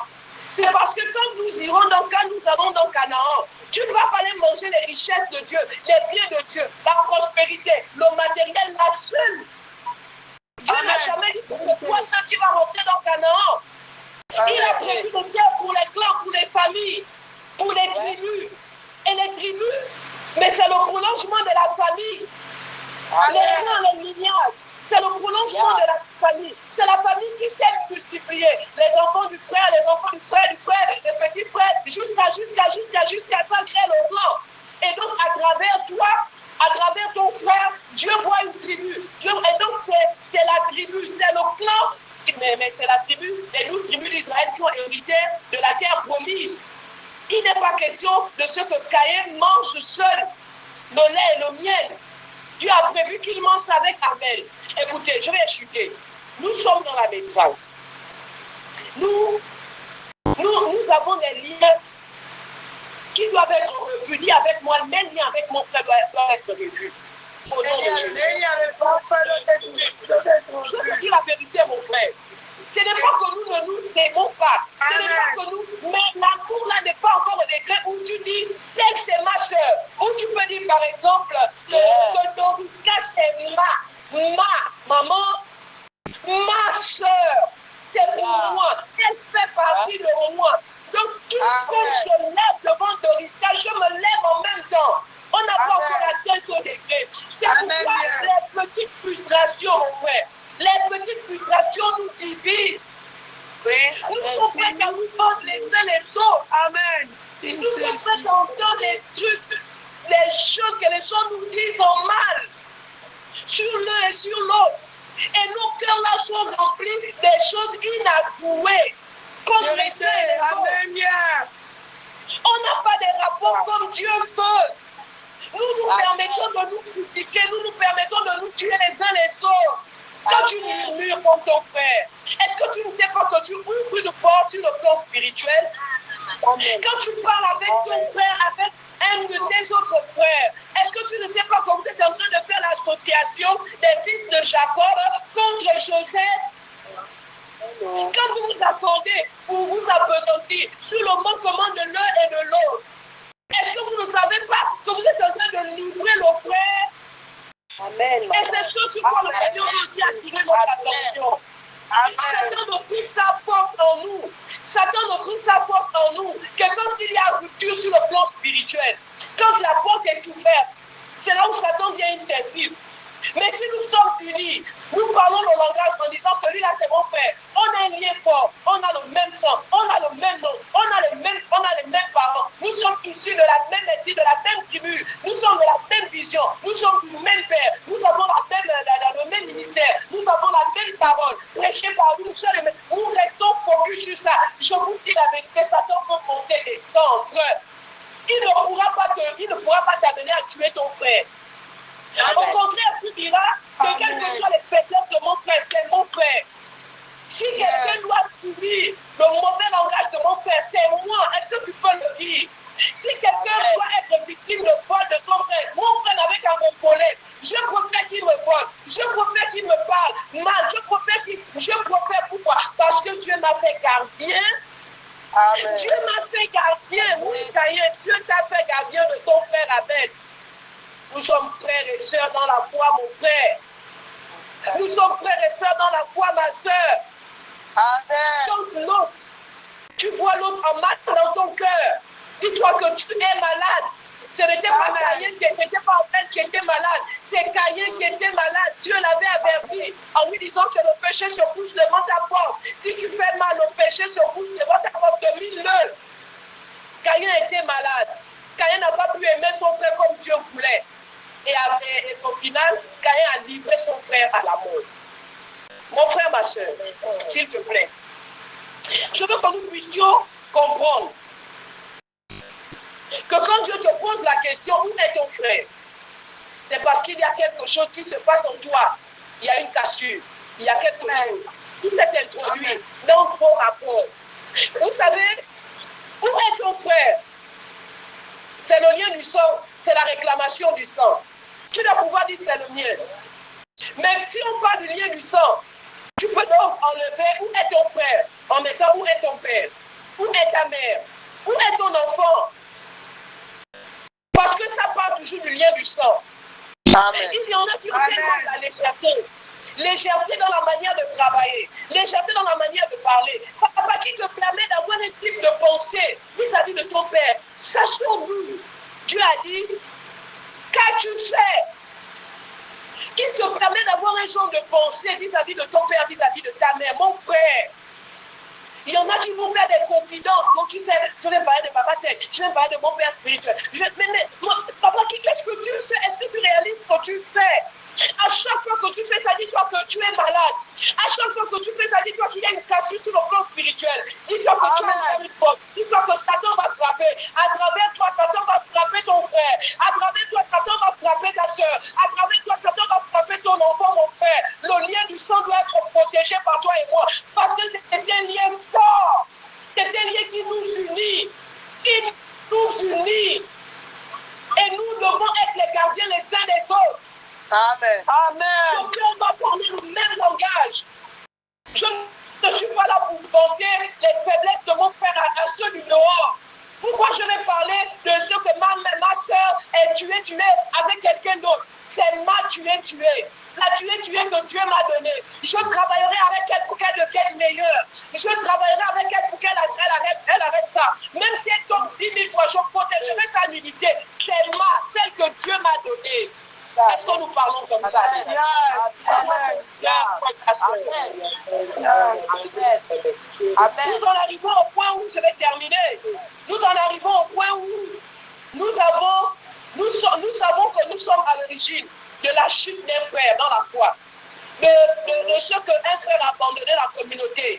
c'est parce que quand nous irons quand nous allons dans Canaan, tu ne vas pas aller manger les richesses de Dieu, les biens de Dieu, la prospérité, le matériel, la seule. Dieu n'a jamais dit que c'est toi seul qui va rentrer dans Canaan. Il a prévu le terre pour les clans, pour les familles, pour les tribus. Et les tribus, mais c'est le prolongement de la famille. Les clans, les lignages, c'est le prolongement de la famille. C'est la famille qui s'est multipliée. Les enfants du frère, les enfants du frère, les petits frères, jusqu'à ça crée le clan. Et donc, à travers toi, À travers ton frère, Dieu voit une tribu. Et donc, c'est la tribu, c'est le clan, mais c'est la tribu, les 12 tribus d'Israël qui ont hérité de la terre promise. Il n'est pas question de ce que Caïn mange seul, le lait et le miel. Dieu a prévu qu'il mange avec Abel. Écoutez, je vais chuter. Nous sommes dans la métropole. Nous avons des liens qui doivent être revus. Dis avec moi, mes liens avec mon frère doivent être revus. Au nom de Jésus. Je te dis la vérité, mon frère. Ce n'est pas que nous ne nous aimons pas. Ce n'est pas que nous. Mais l'amour là n'est pas encore au degré où tu dis, telle c'est ma soeur. Où tu peux dire par exemple que Dorica c'est ma maman, ma soeur. C'est pour moi. Elle fait partie de moi. Donc, quand je lève devant Dorica, je me lève en même temps. On n'a pas encore atteint au degré. C'est pourquoi les petites frustrations, mon frère, les petites frustrations nous divisent. Oui. Nous sommes prêts à nous prendre les uns les autres. Amen. Nous sommes prêts à entendre les trucs, les choses que les gens nous disent en mal sur l'un et sur l'autre. Et nos cœurs là sont remplis des choses inavouées contre les uns et les autres. On n'a pas des rapports comme Dieu veut. Nous permettons de nous critiquer, nous permettons de nous tuer les uns les autres. Quand tu murmures contre ton frère, est-ce que tu ne sais pas que tu ouvres une porte sur le plan spirituel? Quand tu parles avec ton frère, avec un de tes autres frères, est-ce que tu ne sais pas que vous êtes en train de faire l'association des fils de Jacob contre Joseph? Quand vous vous accordez pour vous appesantir sur le manquement de l'un et de l'autre, est-ce que vous ne savez pas que vous êtes en train de livrer le frère? Amen. Et c'est ce sur quoi le Seigneur nous dit attirer notre attention. Satan ne prit sa force en nous. Satan ne prit sa force en nous que quand il y a rupture sur le plan spirituel, quand la porte est ouverte, c'est là où Satan vient intervenir. Mais si nous sommes unis, nous parlons le langage en disant celui-là c'est mon frère. On a un lien fort, on a le même sang, on a le même nom, on a les mêmes parents. Nous sommes issus de la même ethnie, de la même tribu. Nous sommes de la même vision. Nous sommes du même père. Nous avons le même ministère. Nous avons la même parole. Prêchée par une seule et même. Nous restons focus sur ça. Je vous dis la vérité, Satan peut monter des centres. Il ne pourra pas t'amener à tuer ton frère. Au contraire, tu diras que quelles que soient les faiblesses de mon frère, c'est mon frère. Si quelqu'un doit subir le mauvais langage de mon frère, c'est moi. Est-ce que tu peux le dire? Si quelqu'un doit être victime de vol de son frère, mon frère n'avait qu'à m'épauler. Je préfère qu'il me vole. Je préfère qu'il me parle mal. Je préfère pourquoi? Parce que Dieu m'a fait gardien. Amen. Dieu m'a fait gardien. Oui, Caïn, Dieu t'a fait gardien de ton frère Abel. Nous sommes frères et sœurs dans la foi, mon frère. Nous sommes frères et sœurs dans la foi, ma sœur. Donc l'autre, tu vois l'autre en masse dans ton cœur. Dis-toi que tu es malade. Ce n'était pas Caïn qui était malade. C'est Caïn qui était malade. Dieu l'avait averti en lui disant que le péché se couche devant ta porte. Si tu fais mal, le péché se couche devant ta porte. Mille-le. Caïn était malade. Caïn n'a pas pu aimer son frère comme Dieu voulait. Et au final, Caïn a livré son frère à la mort. Mon frère, ma soeur, s'il te plaît, je veux que nous puissions comprendre que quand Dieu te pose la question, où est ton frère? C'est parce qu'il y a quelque chose qui se passe en toi. Il y a une cassure. Il y a quelque chose qui s'est introduit dans vos rapports. Vous savez, où est ton frère? C'est le lien du sang, c'est la réclamation du sang. Tu dois pouvoir dire c'est le mien. Mais si on parle du lien du sang, tu peux donc enlever où est ton frère en mettant où est ton père, où est ta mère, où est ton enfant. Parce que ça parle toujours du lien du sang. Amen. Il y en a qui ont tellement la légèreté. Légèreté dans la manière de travailler, légèreté dans la manière de parler. Papa qui te permet d'avoir un type de pensée vis-à-vis de ton père. Sachons-nous, Dieu a dit, qu'as-tu fait? Qui te permet d'avoir un genre de pensée vis-à-vis de ton père, vis-à-vis de ta mère, mon frère. Il y en a qui vont faire des confidences. Donc tu sais, je vais parler de papa tête, je vais parler de mon père spirituel. Mais papa, qu'est-ce que tu fais? Est-ce que tu réalises ce que tu fais? À chaque fois que tu fais ça, dis-toi que tu es malade. À chaque fois que tu fais ça, dis-toi qu'il y a une cassure sur le plan spirituel. Dis-toi que tu as une faute. Dis-toi que Satan va frapper. À travers toi, Satan va frapper ton frère. À travers toi, Satan va frapper ta soeur. À travers toi, Satan va frapper ton enfant, mon frère. Le lien du sang doit être protégé par toi et moi. Parce que c'est un lien fort. C'est un lien qui nous unit. Il nous unit. Et nous devons être les gardiens les uns des autres. Amen. Amen. Donc on va parler le même langage. Je ne suis pas là pour vanter les faiblesses de mon frère à ceux du dehors. Pourquoi je vais parler de ce que ma soeur est tuée avec quelqu'un d'autre? C'est ma tuée. La tuée que Dieu m'a donnée. Je travaillerai avec elle pour qu'elle devienne meilleure. Je travaillerai avec elle pour qu'elle arrête ça. Même si elle tombe 10 000 fois, je protégerai sa nudité. C'est celle que Dieu m'a donnée. Est-ce que nous parlons comme ça? Nous en arrivons au point où, je vais terminer, nous en arrivons au point où nous savons que nous sommes à l'origine de la chute d'un frère dans la foi. De ce qu'un frère a abandonné la communauté.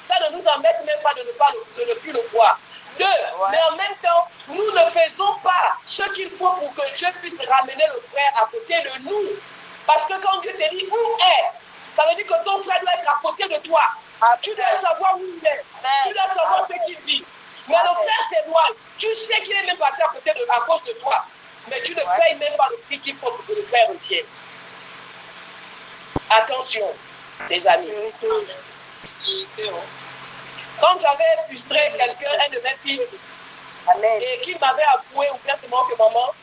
Ça ne nous embête même pas de ne plus le voir. Mais en même temps, nous ne faisons pas ce qu'il faut pour que Dieu puisse ramener le frère à côté de nous. Parce que quand Dieu te dit où est, ça veut dire que ton frère doit être à côté de toi. Tu dois savoir où il est. Tu dois savoir ce qu'il vit. Mais le frère s'éloigne. Tu sais qu'il est même passé à côté à cause de toi. Mais tu ne payes même pas le prix qu'il faut pour que le frère revienne. Attention, les amis. Quand j'avais frustré quelqu'un, un de mes fils, et qu'il m'avait avoué ouvertement que maman,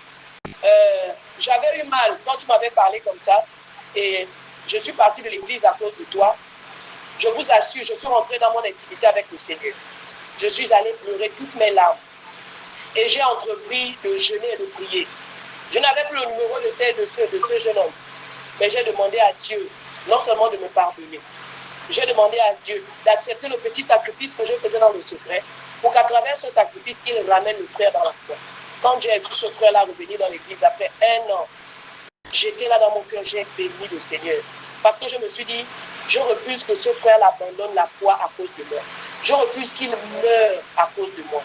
j'avais eu mal quand tu m'avais parlé comme ça, et je suis partie de l'église à cause de toi, je vous assure, je suis rentrée dans mon intimité avec le Seigneur. Je suis allée pleurer toutes mes larmes. Et j'ai entrepris de jeûner et de prier. Je n'avais plus le numéro de ce jeune homme. Mais j'ai demandé à Dieu, non seulement de me pardonner, j'ai demandé à Dieu d'accepter le petit sacrifice que je faisais dans le secret, pour qu'à travers ce sacrifice, il ramène le frère dans la foi. Quand j'ai vu ce frère-là revenir dans l'église après 1 an, j'étais là dans mon cœur, j'ai béni le Seigneur. Parce que je me suis dit, je refuse que ce frère abandonne la foi à cause de moi. Je refuse qu'il meure à cause de moi.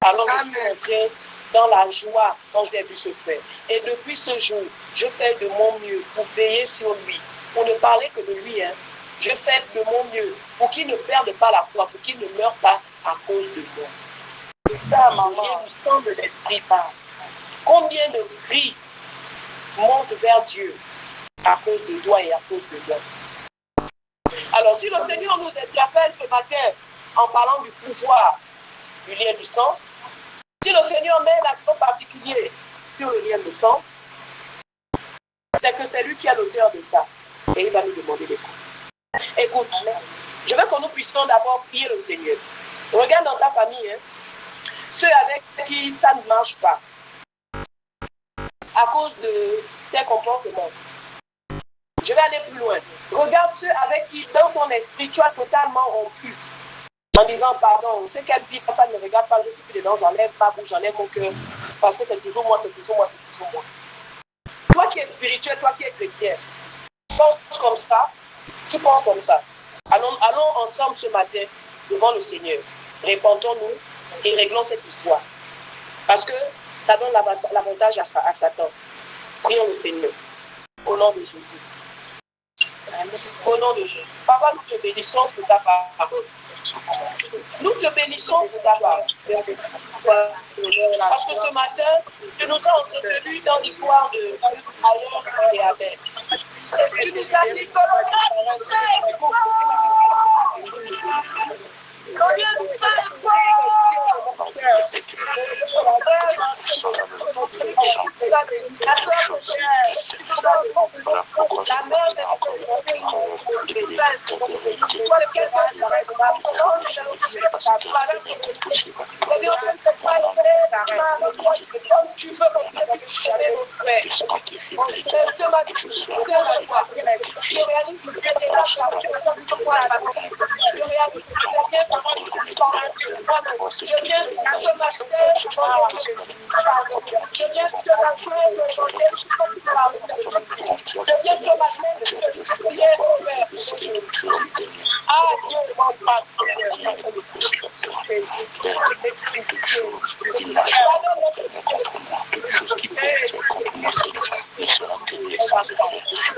Alors je suis entrée dans la joie quand j'ai vu ce frère. Et depuis ce jour, je fais de mon mieux pour veiller sur lui, pour ne parler que de lui. Je fais de mon mieux pour qu'il ne perde pas la foi, pour qu'il ne meure pas à cause de moi. C'est ça, maman. Du sang de l'esprit parle. Combien de cris montent vers Dieu à cause de toi et à cause de moi? Alors, si le Seigneur nous interpelle ce matin en parlant du pouvoir du lien du sang, si le Seigneur met l'accent particulier sur le lien du sang, c'est que c'est lui qui a l'auteur de ça. Et il va nous demander des comptes. Écoute, je veux que nous puissions d'abord prier le Seigneur. Regarde dans ta famille, ceux avec qui ça ne marche pas, à cause de tes comportements. Je vais aller plus loin. Regarde ceux avec qui, dans ton esprit, tu as totalement rompu. En disant, pardon, ce qu'elle dit, quand ça ne me regarde pas, je suis plus dedans, j'enlève ma bouche, j'enlève mon cœur. Parce que c'est toujours moi, c'est toujours moi, c'est toujours moi. Toi qui es spirituel, toi qui es chrétien, tu penses comme ça, tu penses comme ça. Allons ensemble ce matin devant le Seigneur. Répentons-nous et réglons cette histoire. Parce que ça donne l'avantage à Satan. Prions le Seigneur. Au nom de Jésus. Au nom de Jésus. Papa, nous te bénissons pour ta parole. Nous te bénissons pour ta parole. Parce que ce matin, tu nous as entretenus dans l'histoire de Aïe et Abel. Tu nous as dit que Je viens ce matin, je viens ce matin de demander ce que tu vas faire. Je viens ce matin de te prier au Père. Ah Dieu, mon pasteur.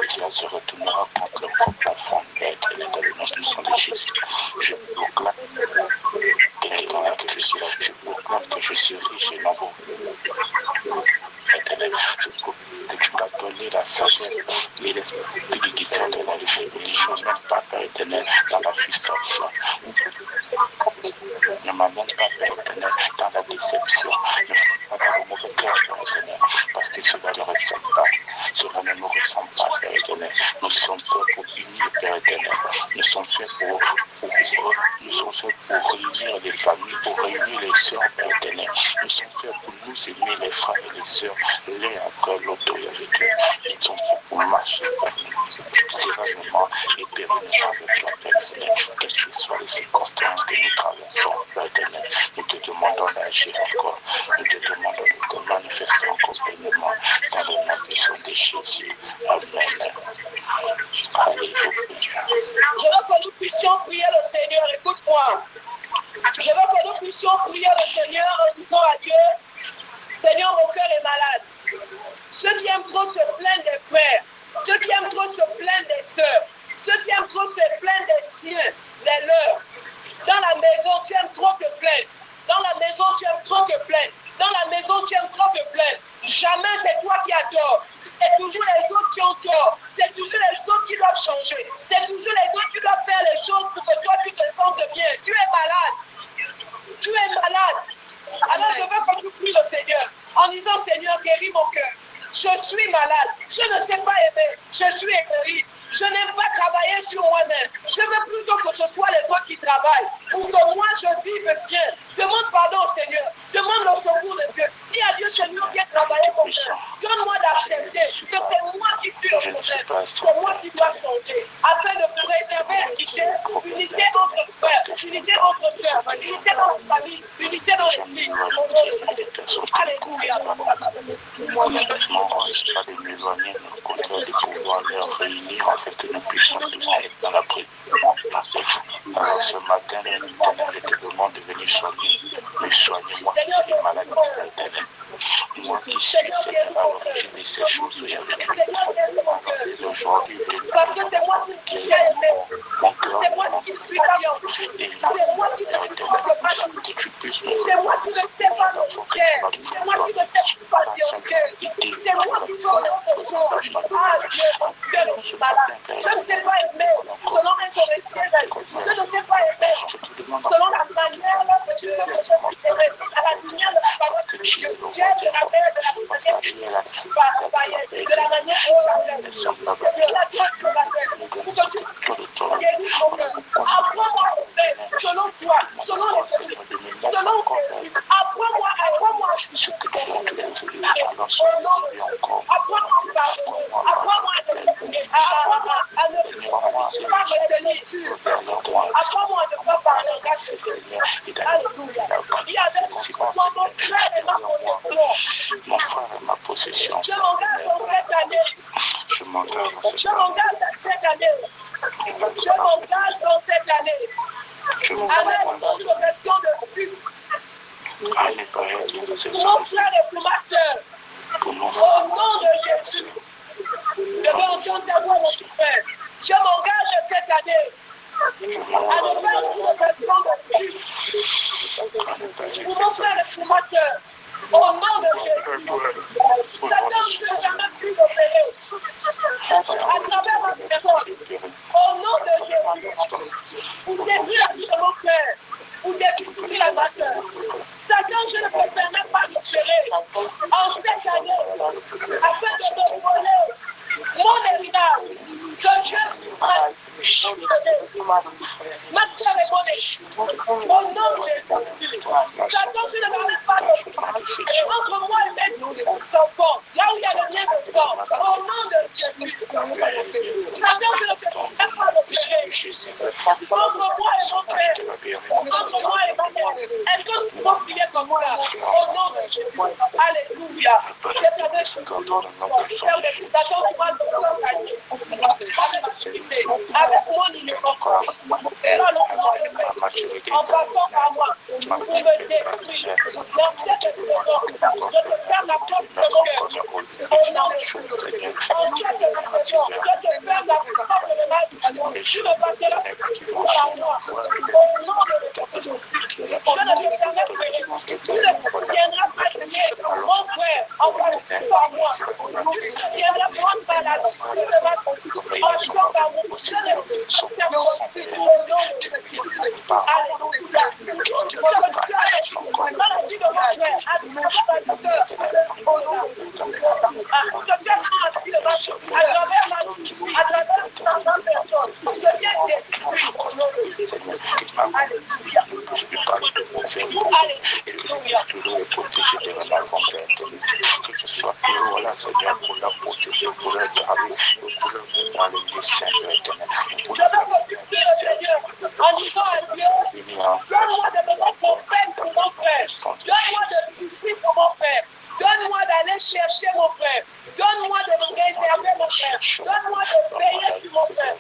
Cela se retournera contre le peuple afin d'être dans le nom puissant de Jésus. Je proclame que je suis là, je proclame que je suis riche et nombreux. Éternel, je proclame que tu m'as donné la sagesse et l'esprit de guérison de la religion, même pas, Père éternel, dans la frustration. Ne m'amène pas, Père éternel, dans la déception. Ne m'amène pas dans le mauvais cœur, Père éternel, parce que cela ne ressemble pas. Cela ne nous ressemble pas, Père éternel. Nous sommes faits pour unir, Père éternel. Nous sommes faits pour réunir les familles, pour réunir les sœurs, Père éternel. Nous sommes faits pour nous aimer, les frères et les sœurs, l'un après l'autre avec eux. Nous sommes faits pour marcher sereinement et pérennement avec toi, Père éternel. Quelles que soient les circonstances que nous traversons, Père éternel, nous te demandons d'agir encore. Nous te demandons de te manifester encore pleinement dans le nom puissant de Jésus. Amen. Alléluia. Je veux que nous puissions prier le Seigneur. Écoute-moi. Je veux que nous puissions prier le Seigneur en disant à Dieu, Seigneur, mon cœur est malade. Ceux qui aiment trop se plaignent des frères. Ceux qui aiment trop se plaignent des sœurs. Ceux qui aiment trop se plaignent des siens, des leurs. Dans la maison, tu aimes trop te plaindre. Dans la maison, tu aimes trop te plaindre. Dans la maison, tu aimes trop te plaindre. Jamais c'est toi qui as tort. C'est toujours les autres qui ont tort. C'est toujours les autres qui doivent changer. C'est toujours les autres qui doivent faire les choses pour que toi, tu te sentes bien. Tu es malade. Tu es malade. Alors je veux que tu pries le Seigneur en disant, Seigneur, guéris mon cœur. Je suis malade. Je ne sais pas aimer. Je suis égoïste. Je n'aime pas travailler sur moi-même. Je veux plutôt que ce soit les autres qui travaillent pour que moi je vive bien. Demande pardon au Seigneur. Demande le secours de Dieu. Dis à Dieu, Seigneur, viens travailler mon cœur. Donne-moi d'accepter que c'est moi qui suis le problème. C'est moi qui dois changer. Afin de préserver l'unité, unité entre frères, unité entre sœurs, unité dans la famille, unité dans l'église. Alléluia. Honnêtement, je pas de m'éloigner, mais au contraire de pouvoir les réunir afin que nous puissions tous être dans la présence. Alors ce matin, je te demande de venir soigner, mais soigne-moi qui est malade, éternel. Moi qui suis Seigneur à l'origine de ces choses, et avec lui, aujourd'hui, Parce que c'est moi qui suis aimé. mon cœur, C'est moi qui suis patient. C'est moi qui ne supporte pas de que tu puisses c'est moi qui ne sais pas me faire. C'est moi qui ne sais pas patienter. C'est moi qui veux autre chose. Ah Dieu, je suis malade. Je ne sais pas aimer selon un correcteur. Je ne sais pas aimer selon la manière dont tu veux que je puisse aimer. À la lumière de la parole de Dieu. Dieu de la mère, de la manière de la manière dont j'aime. C'est de la grâce de la terre. Pour que tu guérisses mon cœur. Apprends-moi à aimer selon toi, selon les églises, selon tes apprends-moi à ce que tu as toujours voulu, alors au nom de Jésus. Apprends-moi à pardonner. Apprends-moi à ne pas retenir. Apprends-moi à ne pas parler en cache. Alléluia. Il y avait mon frère et ma possession. mon frère et ma possession. Je m'engage dans cette année. Je m'engage dans Je m'engage dans cette année. Je m'engage dans cette année. Avec mon conversion de Dieu. Pour mon frère et pour ma soeur. Au nom de Jésus. Je vais entendre ta voix, mon frère. Je m'engage cette année. À ne pas être une conversion de Dieu. Pour mon frère et pour ma soeur. Au nom de Jésus. Satan ne peut jamais plus opérer. À travers ma personne. Au nom de Jésus. Pour détruire la vie de mon frère. Pour détruire la ma soeur. Satan, je ne peux permettre pas d'opérer en cette année. Afin de me voler mon héritage. Que Dieu ma soeur est mon héritage. Au nom de Jésus. Satan, je ne permets pas d'opérer. Entre moi et mes enfants. Là où il y a le lien de sang. Au nom de Jésus. Satan, je ne permets pas d'opérer. Entre moi et mon père. Entre moi et ma mère. Est-ce que Alléluia. L'éternel, je te remercie. Père de tout, accorde-moi de ton panier. Avec activité, avec mon innocence. Et dans le nom de Jésus, en passant par moi, pour me détruire. Dans cette saison, je te ferme la porte de mon cœur. Au nom de Jésus. En cette saison, je te ferme la porte de ma vie. Tu ne bâtiras plus par moi. Au nom de Jésus. Je ne te permettrai. Tu ne viendras pas aimer mon frère en passant par moi. Tu ne viendras prendre malade. Tu ne vas en passant par moi. Je ne te permettrai au nom de Jésus. Alléluia. Je dans la vie de mon frère, à travers ma cœur, au nom de Jésus. Je viens dans la vie de ma vie, à travers ma vie, à travers ma personne. Je viens détruire au nom de Jésus. Alléluia. Alléluia. Toujours est protégé de l'enfant Père éternel. Que ce soit toujours là, Seigneur, pour la protéger, pour la garder, pour la mener dans les lieux saints, Père éternel. Je veux glorifier le Seigneur en disant à Dieu, donne-moi de me mettre en peine pour mon frère. Donne-moi de souffrir pour mon frère. Donne-moi d'aller chercher mon frère. Donne-moi de me réserver mon frère. Donne-moi de veiller sur mon frère.